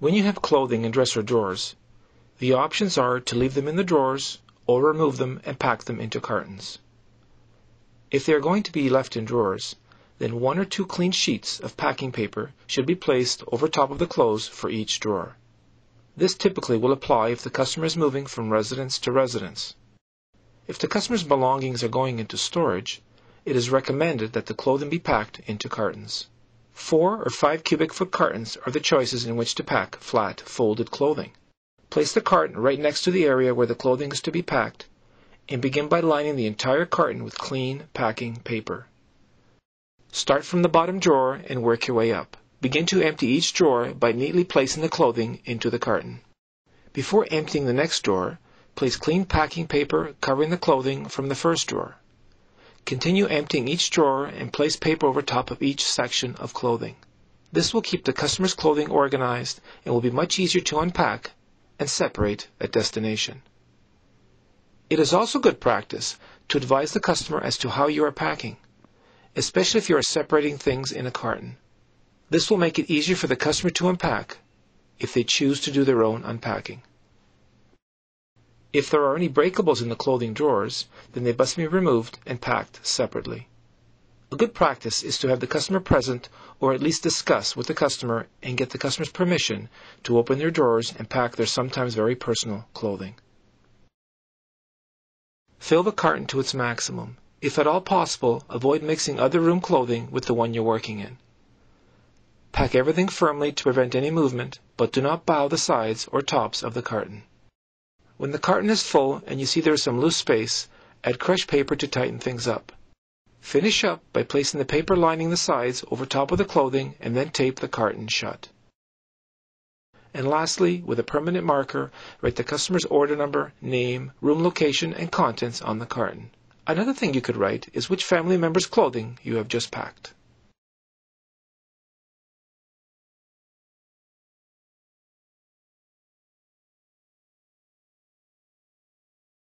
When you have clothing in dresser drawers, the options are to leave them in the drawers or remove them and pack them into cartons. If they are going to be left in drawers, then 1 or 2 clean sheets of packing paper should be placed over top of the clothes for each drawer. This typically will apply if the customer is moving from residence to residence. If the customer's belongings are going into storage, it is recommended that the clothing be packed into cartons. 4 or 5 cubic foot cartons are the choices in which to pack flat, folded clothing. Place the carton right next to the area where the clothing is to be packed, and begin by lining the entire carton with clean packing paper. Start from the bottom drawer and work your way up. Begin to empty each drawer by neatly placing the clothing into the carton. Before emptying the next drawer, place clean packing paper covering the clothing from the first drawer. Continue emptying each drawer and place paper over top of each section of clothing. This will keep the customer's clothing organized and will be much easier to unpack and separate at destination. It is also good practice to advise the customer as to how you are packing, especially if you are separating things in a carton. This will make it easier for the customer to unpack if they choose to do their own unpacking. If there are any breakables in the clothing drawers, then they must be removed and packed separately. A good practice is to have the customer present or at least discuss with the customer and get the customer's permission to open their drawers and pack their sometimes very personal clothing. Fill the carton to its maximum. If at all possible, avoid mixing other room clothing with the one you're working in. Pack everything firmly to prevent any movement, but do not bow the sides or tops of the carton. When the carton is full and you see there is some loose space, add crushed paper to tighten things up. Finish up by placing the paper lining the sides over top of the clothing and then tape the carton shut. And lastly, with a permanent marker, write the customer's order number, name, room location, and contents on the carton. Another thing you could write is which family member's clothing you have just packed.